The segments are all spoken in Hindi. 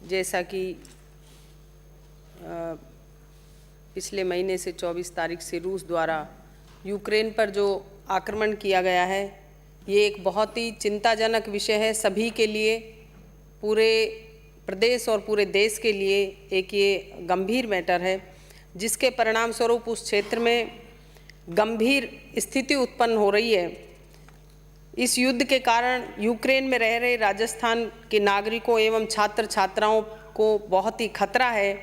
जैसा कि पिछले महीने से 24 तारीख से रूस द्वारा यूक्रेन पर जो आक्रमण किया गया है, ये एक बहुत ही चिंताजनक विषय है सभी के लिए, पूरे प्रदेश और पूरे देश के लिए एक ये गंभीर मैटर है, जिसके परिणाम स्वरूप उस क्षेत्र में गंभीर स्थिति उत्पन्न हो रही है। इस युद्ध के कारण यूक्रेन में रह रहे राजस्थान के नागरिकों एवं छात्र छात्राओं को बहुत ही खतरा है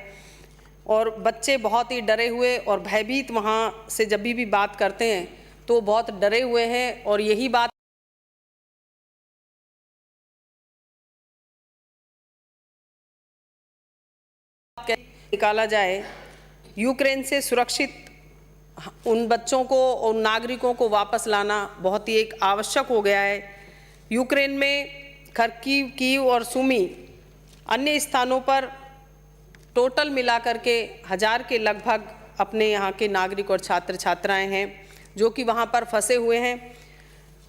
और बच्चे बहुत ही डरे हुए और भयभीत वहाँ से जब भी बात करते हैं तो बहुत डरे हुए हैं। और यही बात निकाला जाए, यूक्रेन से सुरक्षित उन बच्चों को और नागरिकों को वापस लाना बहुत ही एक आवश्यक हो गया है। यूक्रेन में खर्कीव, कीव और सुमी अन्य स्थानों पर टोटल मिलाकर के 1000 के लगभग अपने यहाँ के नागरिक और छात्र छात्राएं हैं जो कि वहाँ पर फंसे हुए हैं।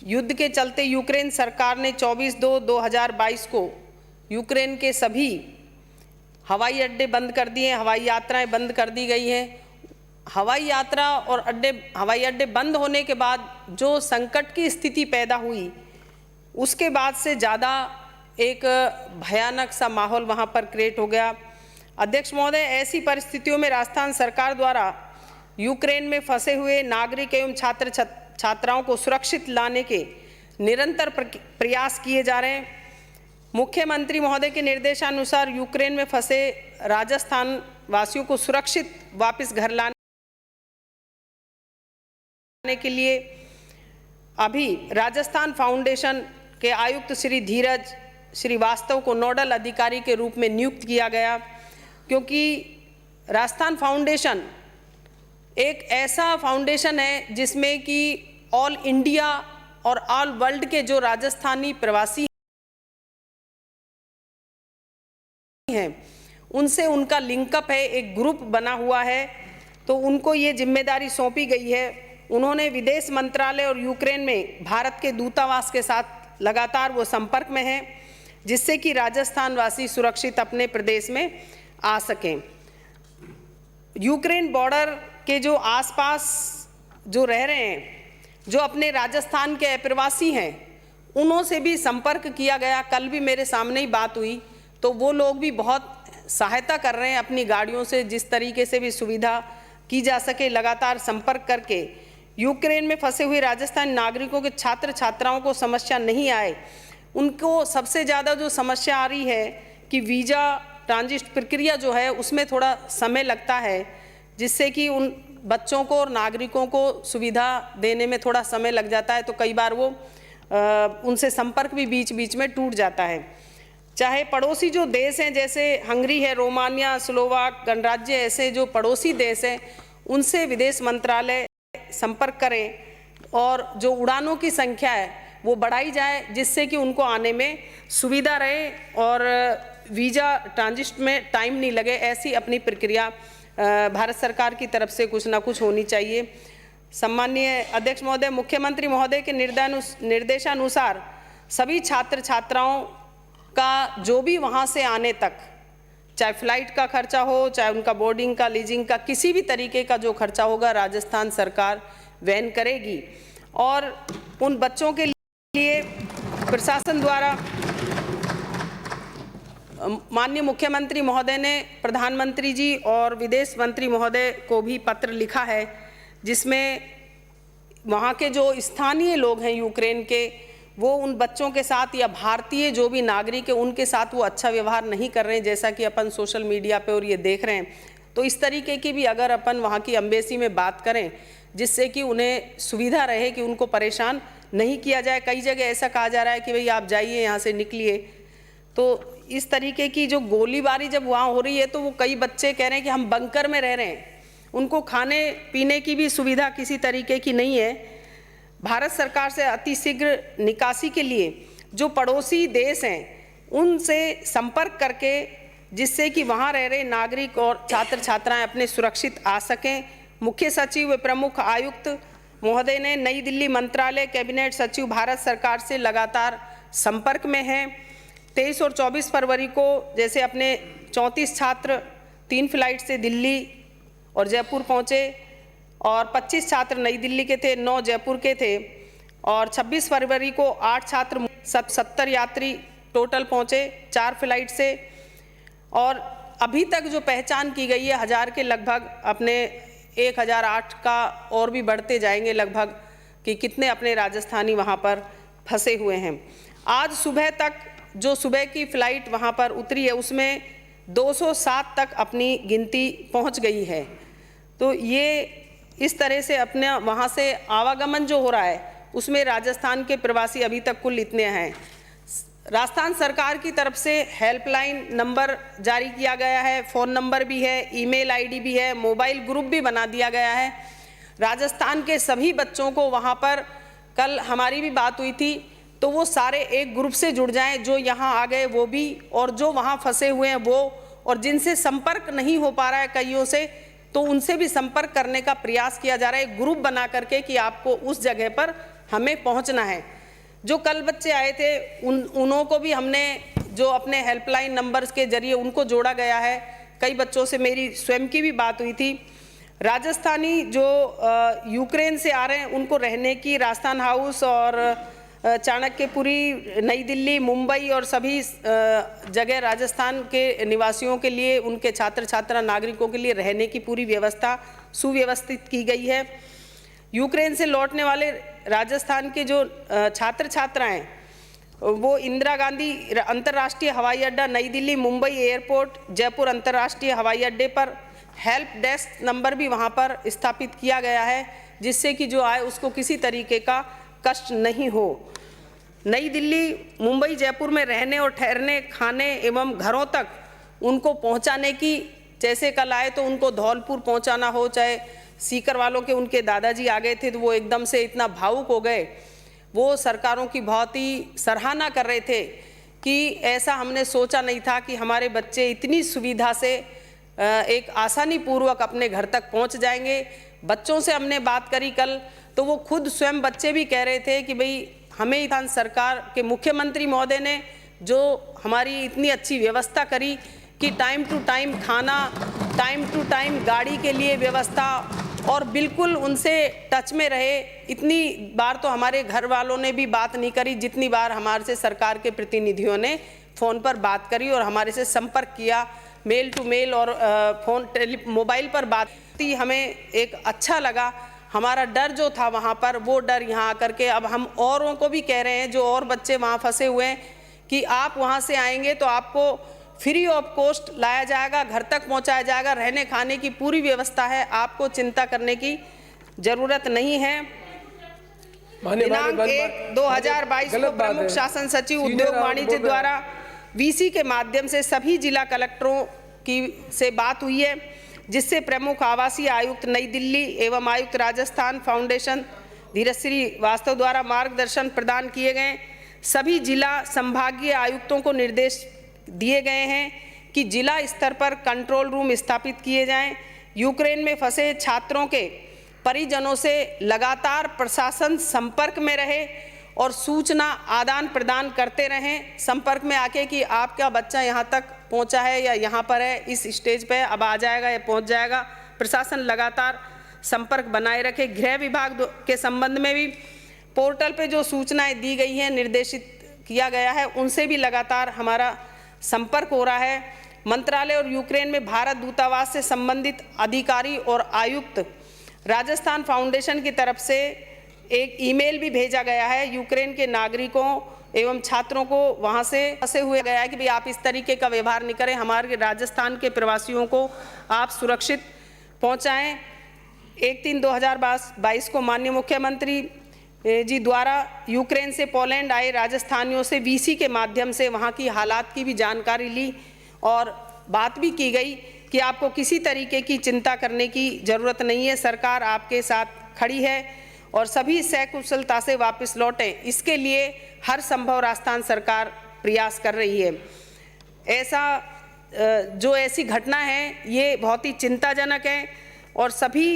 युद्ध के चलते यूक्रेन सरकार ने 24/2/2022 को यूक्रेन के सभी हवाई अड्डे बंद कर दिए, हवाई यात्राएं बंद कर दी गई हैं। हवाई यात्रा और हवाई अड्डे बंद होने के बाद जो संकट की स्थिति पैदा हुई, उसके बाद से ज़्यादा एक भयानक सा माहौल वहाँ पर क्रिएट हो गया। अध्यक्ष महोदय, ऐसी परिस्थितियों में राजस्थान सरकार द्वारा यूक्रेन में फंसे हुए नागरिक एवं छात्र छात्राओं को सुरक्षित लाने के निरंतर प्रयास किए जा रहे हैं। मुख्यमंत्री महोदय के निर्देशानुसार यूक्रेन में फंसे राजस्थान वासियों को सुरक्षित वापस घर लाने के लिए अभी राजस्थान फाउंडेशन के आयुक्त श्री धीरज श्रीवास्तव को नोडल अधिकारी के रूप में नियुक्त किया गया, क्योंकि राजस्थान फाउंडेशन एक ऐसा फाउंडेशन है जिसमें कि ऑल इंडिया और ऑल वर्ल्ड के जो राजस्थानी प्रवासी हैं उनसे उनका लिंकअप है, एक ग्रुप बना हुआ है, तो उनको ये जिम्मेदारी सौंपी गई है। उन्होंने विदेश मंत्रालय और यूक्रेन में भारत के दूतावास के साथ लगातार वो संपर्क में हैं, जिससे कि राजस्थान वासी सुरक्षित अपने प्रदेश में आ सकें। यूक्रेन बॉर्डर के जो आसपास जो रह रहे हैं, जो अपने राजस्थान के अप्रवासी हैं, उन्हों से भी संपर्क किया गया। कल भी मेरे सामने ही बात हुई, तो वो लोग भी बहुत सहायता कर रहे हैं अपनी गाड़ियों से, जिस तरीके से भी सुविधा की जा सके लगातार संपर्क करके यूक्रेन में फंसे हुए राजस्थानी नागरिकों के छात्र छात्राओं को समस्या नहीं आए। उनको सबसे ज़्यादा जो समस्या आ रही है कि वीज़ा ट्रांजिट प्रक्रिया जो है उसमें थोड़ा समय लगता है, जिससे कि उन बच्चों को और नागरिकों को सुविधा देने में थोड़ा समय लग जाता है, तो कई बार वो उनसे संपर्क भी बीच बीच में टूट जाता है। चाहे पड़ोसी जो देश हैं जैसे हंगरी है, रोमानिया, स्लोवाक गणराज्य, ऐसे जो पड़ोसी देश हैं उनसे विदेश मंत्रालय संपर्क करें और जो उड़ानों की संख्या है वो बढ़ाई जाए, जिससे कि उनको आने में सुविधा रहे और वीज़ा ट्रांजिट में टाइम नहीं लगे। ऐसी अपनी प्रक्रिया भारत सरकार की तरफ से कुछ ना कुछ होनी चाहिए। सम्माननीय अध्यक्ष महोदय, मुख्यमंत्री महोदय के निर्देशानुसार सभी छात्र छात्राओं का जो भी वहाँ से आने तक, चाहे फ्लाइट का खर्चा हो, चाहे उनका बोर्डिंग का, लीजिंग का, किसी भी तरीके का जो खर्चा होगा राजस्थान सरकार वहन करेगी। और उन बच्चों के लिए प्रशासन द्वारा माननीय मुख्यमंत्री महोदय ने प्रधानमंत्री जी और विदेश मंत्री महोदय को भी पत्र लिखा है, जिसमें वहाँ के जो स्थानीय लोग हैं यूक्रेन के, वो उन बच्चों के साथ या भारतीय जो भी नागरिक है उनके साथ वो अच्छा व्यवहार नहीं कर रहे हैं, जैसा कि अपन सोशल मीडिया पे और ये देख रहे हैं। तो इस तरीके की भी अगर अपन वहाँ की एम्बेसी में बात करें, जिससे कि उन्हें सुविधा रहे कि उनको परेशान नहीं किया जाए। कई जगह ऐसा कहा जा रहा है कि भाई आप जाइए, यहाँ से निकलिए। तो इस तरीके की जो गोलीबारी जब वहाँ हो रही है, तो वो कई बच्चे कह रहे हैं कि हम बंकर में रह रहे हैं, उनको खाने पीने की भी सुविधा किसी तरीके की नहीं है। भारत सरकार से अतिशीघ्र निकासी के लिए जो पड़ोसी देश हैं उनसे संपर्क करके, जिससे कि वहाँ रह रहे नागरिक और छात्र छात्राएं अपने सुरक्षित आ सकें। मुख्य सचिव व प्रमुख आयुक्त महोदय ने नई दिल्ली मंत्रालय कैबिनेट सचिव भारत सरकार से लगातार संपर्क में हैं। 23 और 24 फरवरी को जैसे अपने 34 छात्र 3 फ्लाइट से दिल्ली और जयपुर पहुँचे और 25 छात्र नई दिल्ली के थे, 9 जयपुर के थे और 26 फरवरी को 8 छात्र 70 यात्री टोटल पहुँचे 4 फ्लाइट से। और अभी तक जो पहचान की गई है 1000 के लगभग, अपने 1008 का और भी बढ़ते जाएंगे लगभग कि कितने अपने राजस्थानी वहाँ पर फंसे हुए हैं। आज सुबह तक जो सुबह की फ़्लाइट वहाँ पर उतरी है उसमें 207 तक अपनी गिनती पहुँच गई है। तो ये इस तरह से अपने वहाँ से आवागमन जो हो रहा है उसमें राजस्थान के प्रवासी अभी तक कुल इतने हैं। राजस्थान सरकार की तरफ से हेल्पलाइन नंबर जारी किया गया है, फ़ोन नंबर भी है, ईमेल आईडी भी है, मोबाइल ग्रुप भी बना दिया गया है। राजस्थान के सभी बच्चों को वहाँ पर कल हमारी भी बात हुई थी तो वो सारे एक ग्रुप से जुड़ जाएं, जो यहाँ आ गए वो भी और जो वहाँ फंसे हुए हैं वो, और जिनसे संपर्क नहीं हो पा रहा है कईयों से तो उनसे भी संपर्क करने का प्रयास किया जा रहा है, एक ग्रुप बना करके कि आपको उस जगह पर हमें पहुँचना है। जो कल बच्चे आए थे उन्हों को भी हमने जो अपने हेल्पलाइन नंबर्स के जरिए उनको जोड़ा गया है। कई बच्चों से मेरी स्वयं की भी बात हुई थी। राजस्थानी जो यूक्रेन से आ रहे हैं उनको रहने की राजस्थान हाउस और चाणक्यपुरी, नई दिल्ली, मुंबई और सभी जगह राजस्थान के निवासियों के लिए, उनके छात्र छात्रा नागरिकों के लिए रहने की पूरी व्यवस्था सुव्यवस्थित की गई है। यूक्रेन से लौटने वाले राजस्थान के जो छात्र छात्राएं वो इंदिरा गांधी अंतर्राष्ट्रीय हवाई अड्डा, नई दिल्ली, मुंबई एयरपोर्ट, जयपुर अंतर्राष्ट्रीय हवाई अड्डे पर हेल्प डेस्क नंबर भी वहां पर स्थापित किया गया है, जिससे कि जो आए उसको किसी तरीके का कष्ट नहीं हो। नई दिल्ली, मुंबई, जयपुर में रहने और ठहरने, खाने एवं घरों तक उनको पहुंचाने की, जैसे कल आए तो उनको धौलपुर पहुंचाना हो, चाहे सीकर वालों के उनके दादाजी आ गए थे तो वो एकदम से इतना भावुक हो गए, वो सरकारों की बहुत ही सराहना कर रहे थे कि ऐसा हमने सोचा नहीं था कि हमारे बच्चे इतनी सुविधा से एक आसानी पूर्वक अपने घर तक पहुंच जाएंगे। बच्चों से हमने बात करी कल तो वो खुद स्वयं बच्चे भी कह रहे थे कि भाई हमें राजस्थान सरकार के मुख्यमंत्री महोदय ने जो हमारी इतनी अच्छी व्यवस्था करी कि टाइम टू टाइम खाना, टाइम टू टाइम गाड़ी के लिए व्यवस्था और बिल्कुल उनसे टच में रहे। इतनी बार तो हमारे घर वालों ने भी बात नहीं करी जितनी बार हमारे से सरकार के प्रतिनिधियों ने फ़ोन पर बात करी और हमारे से संपर्क किया, मेल टू मेल और मोबाइल पर बात की। हमें एक अच्छा लगा। हमारा डर जो था वहाँ पर, वो डर यहाँ आकर के अब हम औरों को भी कह रहे हैं, जो और बच्चे वहाँ फंसे हुए हैं, कि आप वहाँ से आएंगे तो आपको फ्री ऑफ कॉस्ट लाया जाएगा, घर तक पहुँचाया जाएगा, रहने खाने की पूरी व्यवस्था है, आपको चिंता करने की ज़रूरत नहीं है। दिनांक 1/2022 को प्रमुख शासन सचिव उद्योग वाणिज्य द्वारा वीसी के माध्यम से सभी जिला कलेक्टरों की से बात हुई है, जिससे प्रमुख आवासीय आयुक्त नई दिल्ली एवं आयुक्त राजस्थान फाउंडेशन धीरज श्रीवास्तव द्वारा मार्गदर्शन प्रदान किए गए। सभी जिला संभागीय आयुक्तों को निर्देश दिए गए हैं कि जिला स्तर पर कंट्रोल रूम स्थापित किए जाएं। यूक्रेन में फंसे छात्रों के परिजनों से लगातार प्रशासन संपर्क में रहे और सूचना आदान प्रदान करते रहें, संपर्क में आके कि आपका बच्चा यहाँ तक पहुँचा है या यहाँ पर है, इस स्टेज पे अब आ जाएगा या पहुँच जाएगा। प्रशासन लगातार संपर्क बनाए रखे। गृह विभाग के संबंध में भी पोर्टल पे जो सूचनाएं दी गई हैं, निर्देशित किया गया है, उनसे भी लगातार हमारा संपर्क हो रहा है। मंत्रालय और यूक्रेन में भारत दूतावास से संबंधित अधिकारी और आयुक्त राजस्थान फाउंडेशन की तरफ से एक ईमेल भी भेजा गया है यूक्रेन के नागरिकों एवं छात्रों को वहां से फंसे हुए गया है कि भाई आप इस तरीके का व्यवहार नहीं करें, हमारे राजस्थान के प्रवासियों को आप सुरक्षित पहुंचाएं। 1/3/2022 को माननीय मुख्यमंत्री जी द्वारा यूक्रेन से पोलैंड आए राजस्थानियों से वीसी के माध्यम से वहां की हालात की भी जानकारी ली और बात भी की गई कि आपको किसी तरीके की चिंता करने की ज़रूरत नहीं है, सरकार आपके साथ खड़ी है और सभी सकुशलता से वापस लौटें, इसके लिए हर संभव राजस्थान सरकार प्रयास कर रही है। जो ऐसी घटना है ये बहुत ही चिंताजनक है और सभी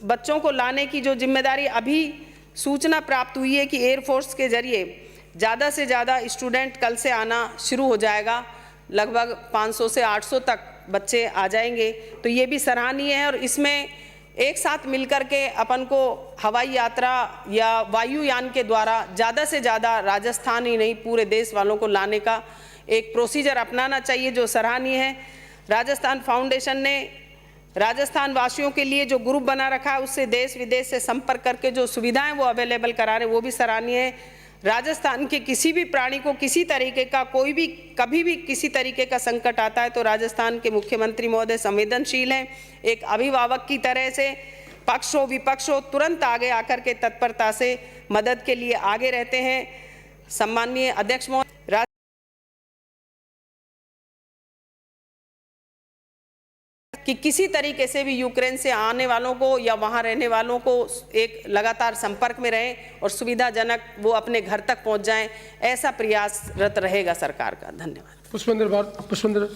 बच्चों को लाने की जो जिम्मेदारी, अभी सूचना प्राप्त हुई है कि एयरफोर्स के जरिए ज़्यादा से ज़्यादा स्टूडेंट कल से आना शुरू हो जाएगा, लगभग 500 से 800 तक बच्चे आ जाएंगे, तो ये भी सराहनीय है। और इसमें एक साथ मिलकर के अपन को हवाई यात्रा या वायुयान के द्वारा ज़्यादा से ज़्यादा राजस्थान ही नहीं पूरे देश वालों को लाने का एक प्रोसीजर अपनाना चाहिए, जो सराहनीय है। राजस्थान फाउंडेशन ने राजस्थान वासियों के लिए जो ग्रुप बना रखा है, उससे देश विदेश से संपर्क करके जो सुविधाएं वो अवेलेबल करा रहे हैं, वो भी सराहनीय है। राजस्थान के किसी भी प्राणी को किसी तरीके का कोई भी कभी भी किसी तरीके का संकट आता है तो राजस्थान के मुख्यमंत्री महोदय संवेदनशील हैं। एक अभिभावक की तरह से पक्ष हो विपक्ष हो तुरंत आगे आकर के तत्परता से मदद के लिए आगे रहते हैं। सम्माननीय अध्यक्ष महोदय, कि किसी तरीके से भी यूक्रेन से आने वालों को या वहां रहने वालों को एक लगातार संपर्क में रहें और सुविधाजनक वो अपने घर तक पहुंच जाएं, ऐसा प्रयासरत रहेगा सरकार का। धन्यवाद। पुष्पेंद्र।